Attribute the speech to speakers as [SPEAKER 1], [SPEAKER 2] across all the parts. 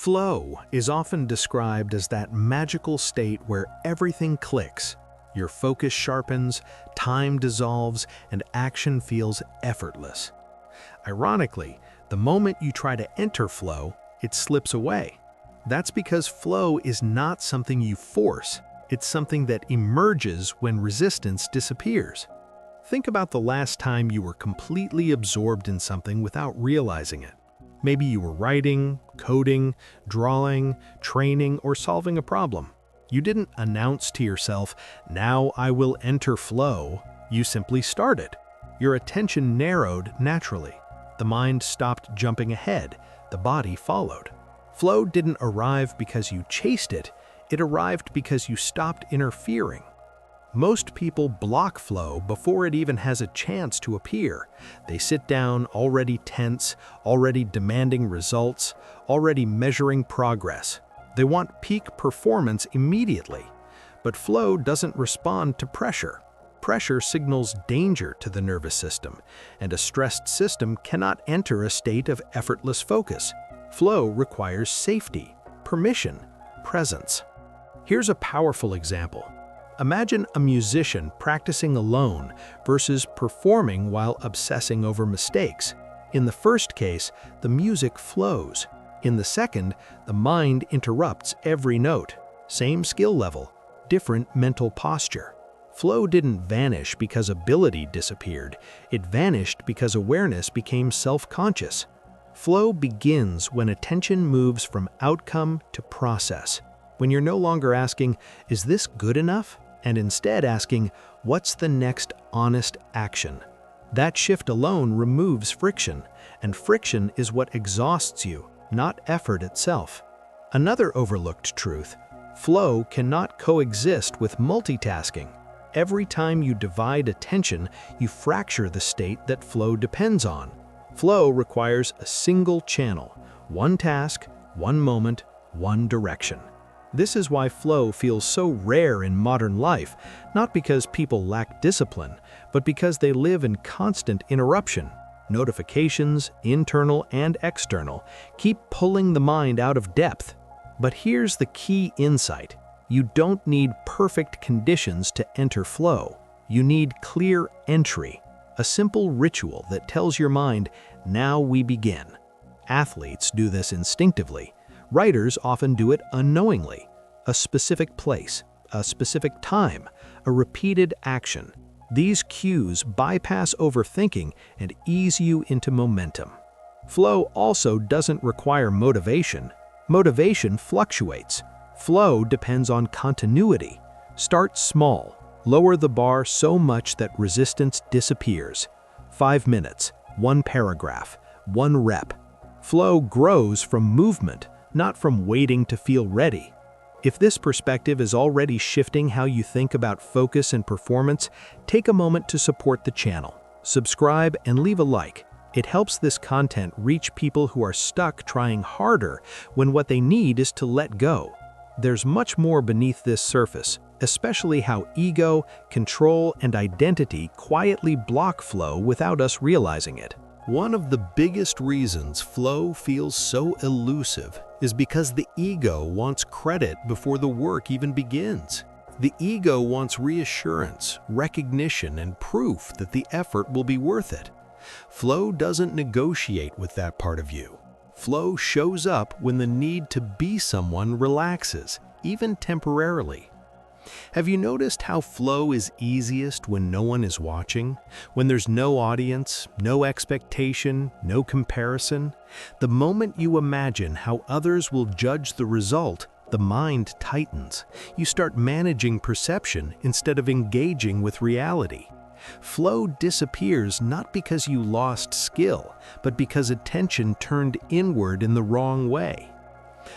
[SPEAKER 1] Flow is often described as that magical state where everything clicks. Your focus sharpens, time dissolves, and action feels effortless. Ironically, the moment you try to enter flow, it slips away. That's because flow is not something you force, it's something that emerges when resistance disappears. Think about the last time you were completely absorbed in something without realizing it. Maybe you were writing, coding, drawing, training, or solving a problem. You didn't announce to yourself, "Now I will enter flow." You simply started. Your attention narrowed naturally. The mind stopped jumping ahead. The body followed. Flow didn't arrive because you chased it. It arrived because you stopped interfering. Most people block flow before it even has a chance to appear. They sit down already tense, already demanding results, already measuring progress. They want peak performance immediately. But flow doesn't respond to pressure. Pressure signals danger to the nervous system, and a stressed system cannot enter a state of effortless focus. Flow requires safety, permission, presence. Here's a powerful example. Imagine a musician practicing alone versus performing while obsessing over mistakes. In the first case, the music flows. In the second, the mind interrupts every note. Same skill level, different mental posture. Flow didn't vanish because ability disappeared. It vanished because awareness became self-conscious. Flow begins when attention moves from outcome to process. When you're no longer asking, "Is this good enough?" and instead asking, "What's the next honest action?" That shift alone removes friction, and friction is what exhausts you, not effort itself. Another overlooked truth: flow cannot coexist with multitasking. Every time you divide attention, you fracture the state that flow depends on. Flow requires a single channel, one task, one moment, one direction. This is why flow feels so rare in modern life, not because people lack discipline, but because they live in constant interruption. Notifications, internal and external, keep pulling the mind out of depth. But here's the key insight. You don't need perfect conditions to enter flow. You need clear entry, a simple ritual that tells your mind, "Now we begin." Athletes do this instinctively. Writers often do it unknowingly. A specific place, a specific time, a repeated action. These cues bypass overthinking and ease you into momentum. Flow also doesn't require motivation. Motivation fluctuates. Flow depends on continuity. Start small. Lower the bar so much that resistance disappears. 5 minutes, one paragraph, one rep. Flow grows from movement, not from waiting to feel ready. If this perspective is already shifting how you think about focus and performance, take a moment to support the channel. Subscribe and leave a like. It helps this content reach people who are stuck trying harder when what they need is to let go. There's much more beneath this surface, especially how ego, control, and identity quietly block flow without us realizing it. One of the biggest reasons flow feels so elusive is because the ego wants credit before the work even begins. The ego wants reassurance, recognition, and proof that the effort will be worth it. Flow doesn't negotiate with that part of you. Flow shows up when the need to be someone relaxes, even temporarily. Have you noticed how flow is easiest when no one is watching? When there's no audience, no expectation, no comparison? The moment you imagine how others will judge the result, the mind tightens. You start managing perception instead of engaging with reality. Flow disappears not because you lost skill, but because attention turned inward in the wrong way.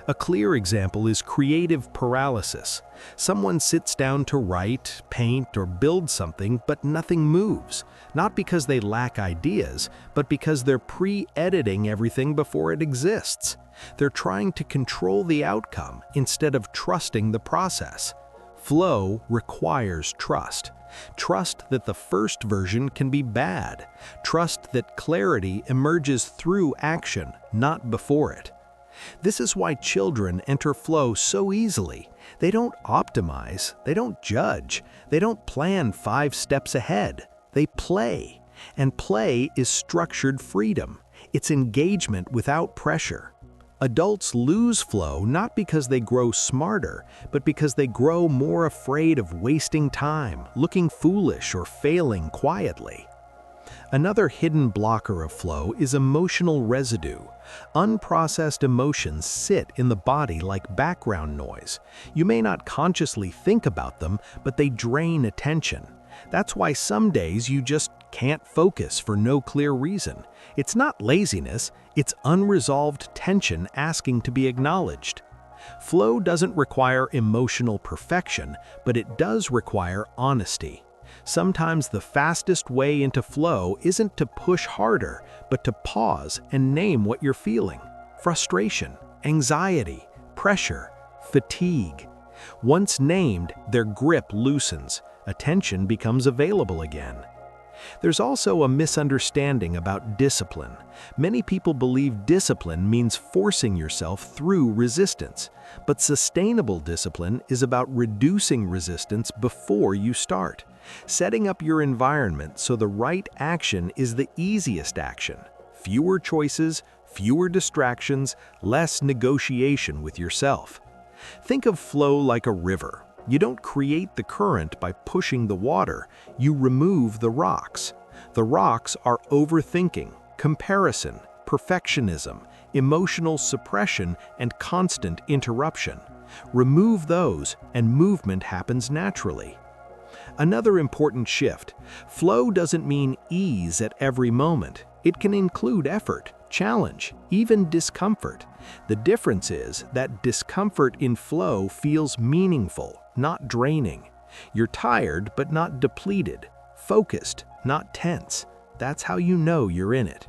[SPEAKER 1] A clear example is creative paralysis. Someone sits down to write, paint, or build something, but nothing moves. Not because they lack ideas, but because they're pre-editing everything before it exists. They're trying to control the outcome instead of trusting the process. Flow requires trust. Trust that the first version can be bad. Trust that clarity emerges through action, not before it. This is why children enter flow so easily. They don't optimize, they don't judge, they don't plan 5 steps ahead. They play. And play is structured freedom. It's engagement without pressure. Adults lose flow not because they grow smarter, but because they grow more afraid of wasting time, looking foolish, or failing quietly. Another hidden blocker of flow is emotional residue. Unprocessed emotions sit in the body like background noise. You may not consciously think about them, but they drain attention. That's why some days you just can't focus for no clear reason. It's not laziness, it's unresolved tension asking to be acknowledged. Flow doesn't require emotional perfection, but it does require honesty. Sometimes the fastest way into flow isn't to push harder, but to pause and name what you're feeling. Frustration, anxiety, pressure, fatigue. Once named, their grip loosens. Attention becomes available again. There's also a misunderstanding about discipline. Many people believe discipline means forcing yourself through resistance, but sustainable discipline is about reducing resistance before you start, setting up your environment so the right action is the easiest action. Fewer choices, fewer distractions, less negotiation with yourself. Think of flow like a river. You don't create the current by pushing the water, you remove the rocks. The rocks are overthinking, comparison, perfectionism, emotional suppression, and constant interruption. Remove those, and movement happens naturally. Another important shift: flow doesn't mean ease at every moment. It can include effort, challenge, even discomfort. The difference is that discomfort in flow feels meaningful, not draining. You're tired but not depleted, focused, not tense. That's how you know you're in it.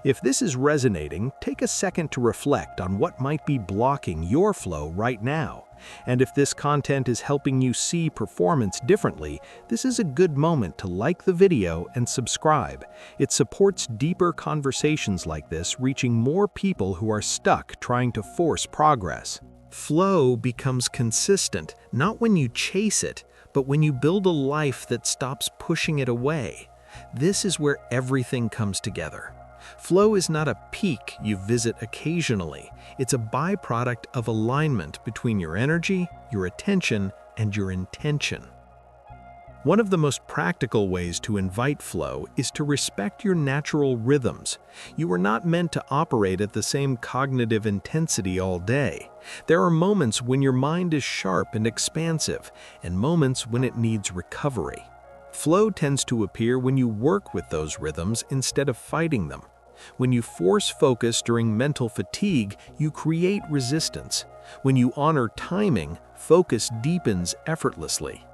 [SPEAKER 1] If this is resonating, take a second to reflect on what might be blocking your flow right now. And if this content is helping you see performance differently, this is a good moment to like the video and subscribe. It supports deeper conversations like this, reaching more people who are stuck trying to force progress. Flow becomes consistent, not when you chase it, but when you build a life that stops pushing it away. This is where everything comes together. Flow is not a peak you visit occasionally. It's a byproduct of alignment between your energy, your attention, and your intention. One of the most practical ways to invite flow is to respect your natural rhythms. You are not meant to operate at the same cognitive intensity all day. There are moments when your mind is sharp and expansive, and moments when it needs recovery. Flow tends to appear when you work with those rhythms instead of fighting them. When you force focus during mental fatigue, you create resistance. When you honor timing, focus deepens effortlessly.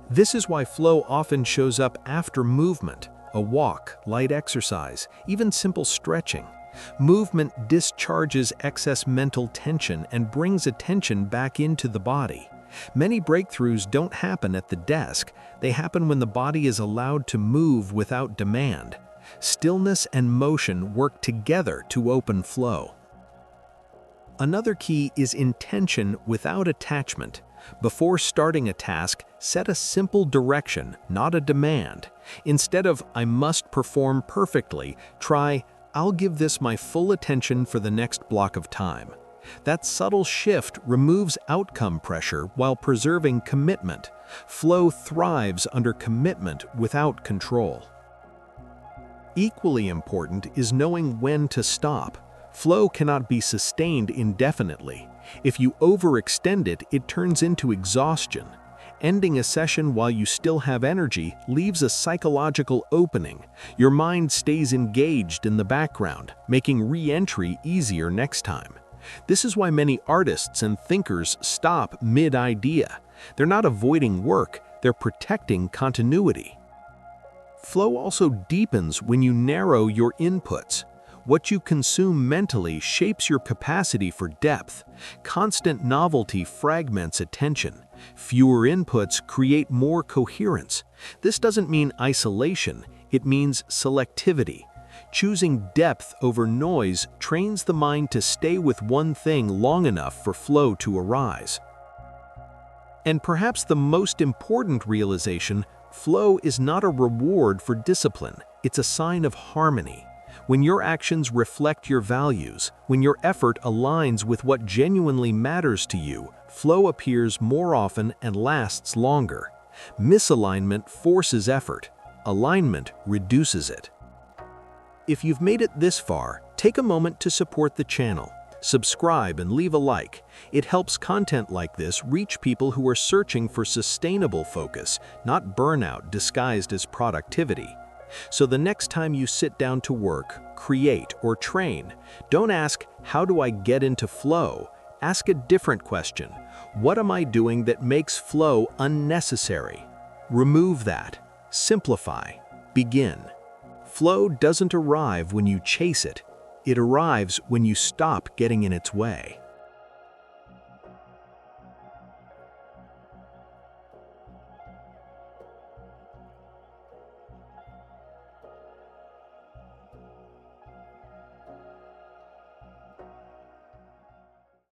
[SPEAKER 1] This is why flow often shows up after movement, a walk, light exercise, even simple stretching. Movement discharges excess mental tension and brings attention back into the body. Many breakthroughs don't happen at the desk. They happen when the body is allowed to move without demand. Stillness and motion work together to open flow. Another key is intention without attachment. Before starting a task, set a simple direction, not a demand. Instead of "I must perform perfectly," try "I'll give this my full attention for the next block of time." That subtle shift removes outcome pressure while preserving commitment. Flow thrives under commitment without control. Equally important is knowing when to stop. Flow cannot be sustained indefinitely. If you overextend it, it turns into exhaustion. Ending a session while you still have energy leaves a psychological opening. Your mind stays engaged in the background, making re-entry easier next time. This is why many artists and thinkers stop mid-idea. They're not avoiding work, they're protecting continuity. Flow also deepens when you narrow your inputs. What you consume mentally shapes your capacity for depth. Constant novelty fragments attention. Fewer inputs create more coherence. This doesn't mean isolation, it means selectivity. Choosing depth over noise trains the mind to stay with one thing long enough for flow to arise. And perhaps the most important realization, flow is not a reward for discipline, it's a sign of harmony. When your actions reflect your values, when your effort aligns with what genuinely matters to you, flow appears more often and lasts longer. Misalignment forces effort. Alignment reduces it. If you've made it this far, take a moment to support the channel. Subscribe and leave a like. It helps content like this reach people who are searching for sustainable focus, not burnout disguised as productivity. So the next time you sit down to work, create, or train, don't ask, "How do I get into flow?" Ask a different question. What am I doing that makes flow unnecessary? Remove that. Simplify. Begin. Flow doesn't arrive when you chase it. It arrives when you stop getting in its way.